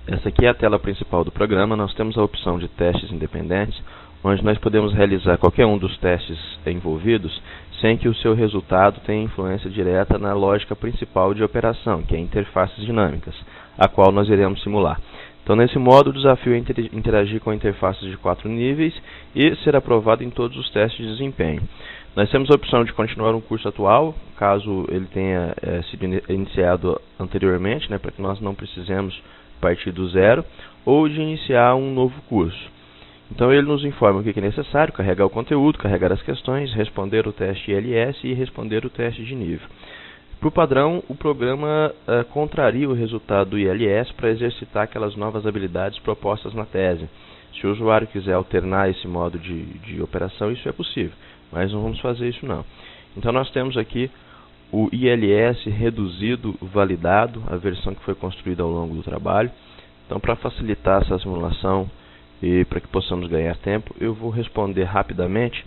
Essa aqui é a tela principal do programa. Nós temos a opção de testes independentes, onde nós podemos realizar qualquer um dos testes envolvidos sem que o seu resultado tenha influência direta na lógica principal de operação, que é interfaces dinâmicas, a qual nós iremos simular. Então, nesse modo, o desafio é interagir com interfaces de 4 níveis e ser aprovado em todos os testes de desempenho. Nós temos a opção de continuar um curso atual, caso ele tenha sido iniciado anteriormente, para que nós não precisemos partir do zero, ou de iniciar um novo curso. Então ele nos informa o que é necessário: carregar o conteúdo, carregar as questões, responder o teste ILS e responder o teste de nível. Por padrão, o programa contraria o resultado do ILS para exercitar aquelas novas habilidades propostas na tese. Se o usuário quiser alternar esse modo de operação, isso é possível, mas não vamos fazer isso não. Então nós temos aqui o ILS reduzido validado, a versão que foi construída ao longo do trabalho. Então, para facilitar essa simulação e para que possamos ganhar tempo, eu vou responder rapidamente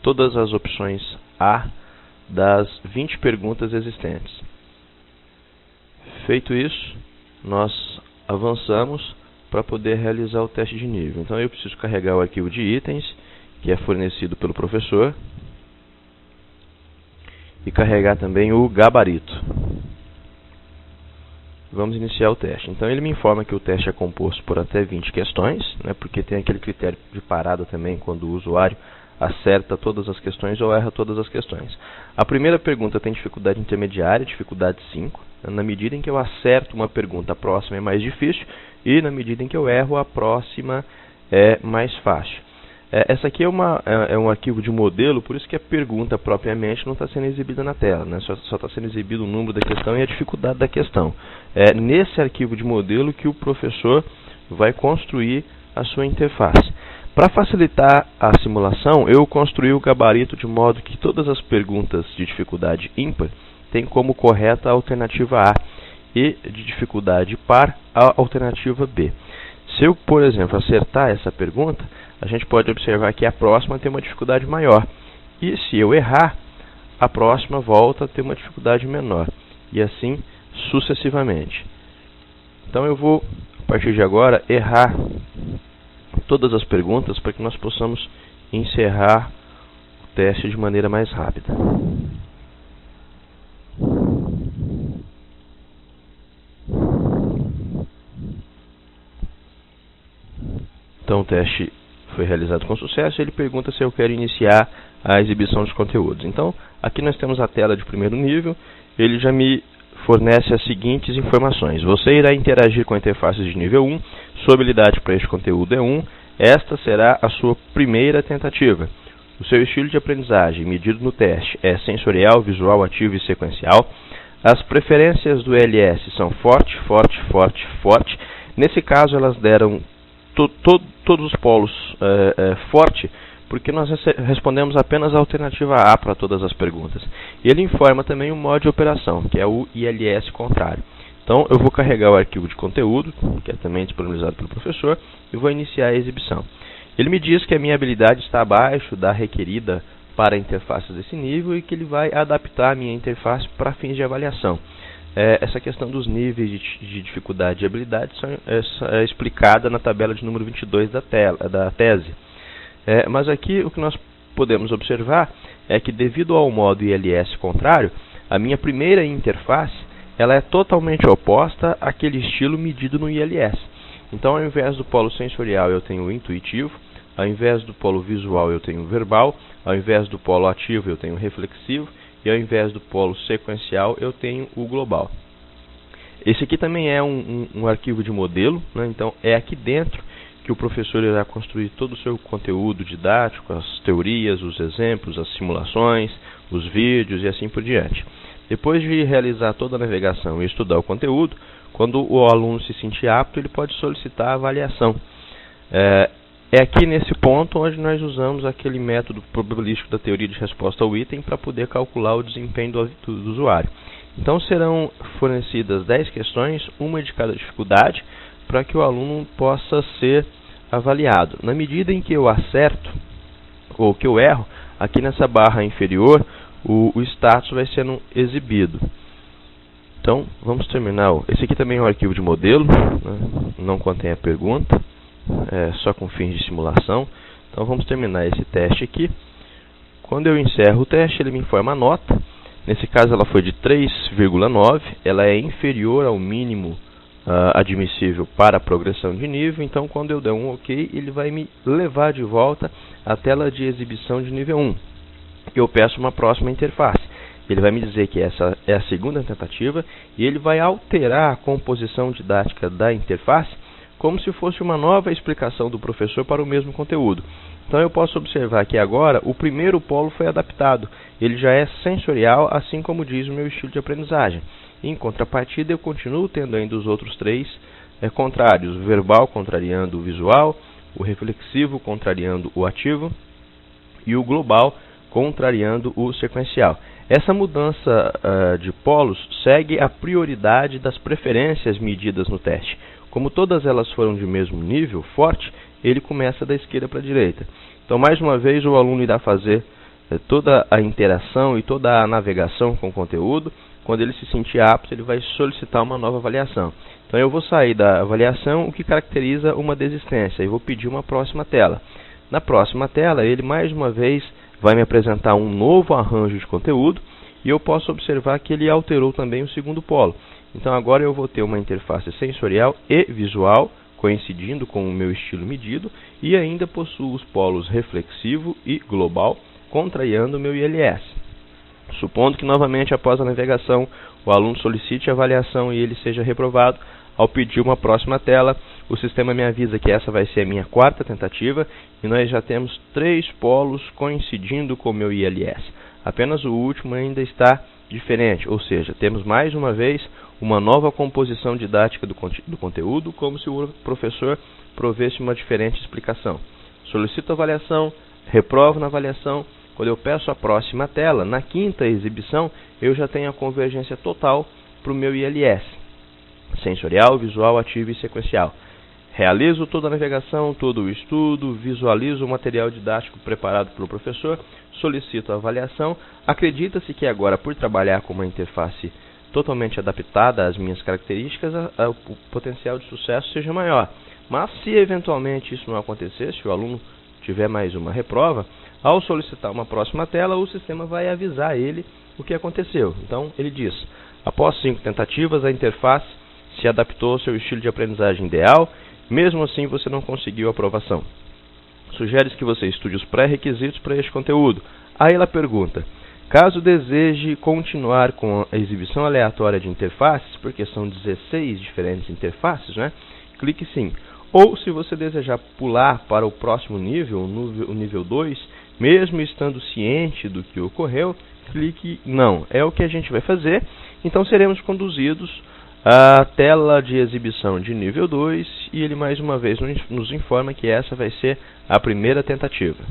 todas as opções A das 20 perguntas existentes. Feito isso, nós avançamos para poder realizar o teste de nível. Então eu preciso carregar o arquivo de itens, que é fornecido pelo professor, e carregar também o gabarito. Vamos iniciar o teste. Então ele me informa que o teste é composto por até 20 questões, porque tem aquele critério de parada também quando o usuário acerta todas as questões ou erra todas as questões. A primeira pergunta tem dificuldade intermediária, dificuldade 5. Na medida em que eu acerto uma pergunta, a próxima é mais difícil, e na medida em que eu erro, a próxima é mais fácil. Essa aqui é um arquivo de modelo, por isso que a pergunta propriamente não está sendo exibida na tela, só está sendo exibido o número da questão e a dificuldade da questão. É nesse arquivo de modelo que o professor vai construir a sua interface. Para facilitar a simulação, eu construí o gabarito de modo que todas as perguntas de dificuldade ímpar têm como correta a alternativa A e de dificuldade par a alternativa B. Se eu, por exemplo, acertar essa pergunta, a gente pode observar que a próxima tem uma dificuldade maior. E se eu errar, a próxima volta a ter uma dificuldade menor. E assim sucessivamente. Então eu vou, a partir de agora, errar todas as perguntas para que nós possamos encerrar o teste de maneira mais rápida. Então o teste foi realizado com sucesso e ele pergunta se eu quero iniciar a exibição dos conteúdos. Então aqui nós temos a tela de primeiro nível, ele já me fornece as seguintes informações: você irá interagir com interfaces de nível 1, sua habilidade para este conteúdo é 1, esta será a sua primeira tentativa. O seu estilo de aprendizagem medido no teste é sensorial, visual, ativo e sequencial. As preferências do LS são forte, forte, forte, forte. Nesse caso elas deram todos os polos forte, porque nós respondemos apenas a alternativa A para todas as perguntas. E ele informa também o modo de operação, que é o ILS contrário. Então eu vou carregar o arquivo de conteúdo, que é também disponibilizado pelo professor, e vou iniciar a exibição. Ele me diz que a minha habilidade está abaixo da requerida para interfaces desse nível e que ele vai adaptar a minha interface para fins de avaliação. Essa questão dos níveis de dificuldade e habilidade é explicada na tabela de número 22 da tese. Mas aqui o que nós podemos observar é que, devido ao modo ILS contrário, a minha primeira interface ela é totalmente oposta àquele estilo medido no ILS. Então, ao invés do polo sensorial, eu tenho o intuitivo, ao invés do polo visual, eu tenho o verbal, ao invés do polo ativo, eu tenho o reflexivo, e ao invés do polo sequencial, eu tenho o global. Esse aqui também é um arquivo de modelo, então é aqui dentro que o professor irá construir todo o seu conteúdo didático, as teorias, os exemplos, as simulações, os vídeos e assim por diante. Depois de realizar toda a navegação e estudar o conteúdo, quando o aluno se sentir apto, ele pode solicitar a avaliação. É aqui nesse ponto onde nós usamos aquele método probabilístico da teoria de resposta ao item para poder calcular o desempenho do usuário. Então serão fornecidas 10 questões, uma de cada dificuldade, para que o aluno possa ser avaliado. Na medida em que eu acerto ou que eu erro, aqui nessa barra inferior, o status vai sendo exibido. Então, vamos terminar. Esse aqui também é um arquivo de modelo, né? Não contém a pergunta, é só com fins de simulação. Então, vamos terminar esse teste aqui. Quando eu encerro o teste, ele me informa a nota. Nesse caso, ela foi de 3,9. Ela é inferior ao mínimo admissível para a progressão de nível. Então, quando eu der um OK, ele vai me levar de volta à tela de exibição de nível 1. Eu peço uma próxima interface. Ele vai me dizer que essa é a segunda tentativa e ele vai alterar a composição didática da interface como se fosse uma nova explicação do professor para o mesmo conteúdo. Então eu posso observar que agora o primeiro polo foi adaptado. Ele já é sensorial, assim como diz o meu estilo de aprendizagem. Em contrapartida, eu continuo tendo ainda os outros três contrários. O verbal contrariando o visual, o reflexivo contrariando o ativo e o global contrariando o sequencial. Essa mudança de polos segue a prioridade das preferências medidas no teste. Como todas elas foram de mesmo nível forte, ele começa da esquerda para a direita. Então, mais uma vez, o aluno irá fazer toda a interação e toda a navegação com o conteúdo. Quando ele se sentir apto, ele vai solicitar uma nova avaliação. Então, eu vou sair da avaliação, o que caracteriza uma desistência, e vou pedir uma próxima tela. Na próxima tela, ele mais uma vez vai me apresentar um novo arranjo de conteúdo e eu posso observar que ele alterou também o segundo polo. Então agora eu vou ter uma interface sensorial e visual coincidindo com o meu estilo medido e ainda possuo os polos reflexivo e global contrariando o meu ILS. Supondo que novamente após a navegação o aluno solicite a avaliação e ele seja reprovado, ao pedir uma próxima tela, o sistema me avisa que essa vai ser a minha quarta tentativa e nós já temos 3 polos coincidindo com o meu ILS. Apenas o último ainda está diferente, ou seja, temos mais uma vez uma nova composição didática do conteúdo, como se o professor provesse uma diferente explicação. Solicito a avaliação, reprovo na avaliação. Quando eu peço a próxima tela, na quinta exibição, eu já tenho a convergência total para o meu ILS. Sensorial, visual, ativo e sequencial. Realizo toda a navegação, todo o estudo, visualizo o material didático preparado pelo professor, solicito a avaliação. Acredita-se que agora, por trabalhar com uma interface totalmente adaptada às minhas características, o potencial de sucesso seja maior. Mas se eventualmente isso não acontecer, se o aluno tiver mais uma reprova, ao solicitar uma próxima tela, o sistema vai avisar ele o que aconteceu. Então ele diz, após 5 tentativas, a interface se adaptou ao seu estilo de aprendizagem ideal, mesmo assim você não conseguiu a aprovação. Sugere que você estude os pré-requisitos para este conteúdo. Aí ela pergunta, caso deseje continuar com a exibição aleatória de interfaces, porque são 16 diferentes interfaces, né? Clique sim. Ou se você desejar pular para o próximo nível, o nível 2, mesmo estando ciente do que ocorreu, clique não. É o que a gente vai fazer. Então seremos conduzidos a tela de exibição de nível 2 e ele mais uma vez nos informa que essa vai ser a primeira tentativa.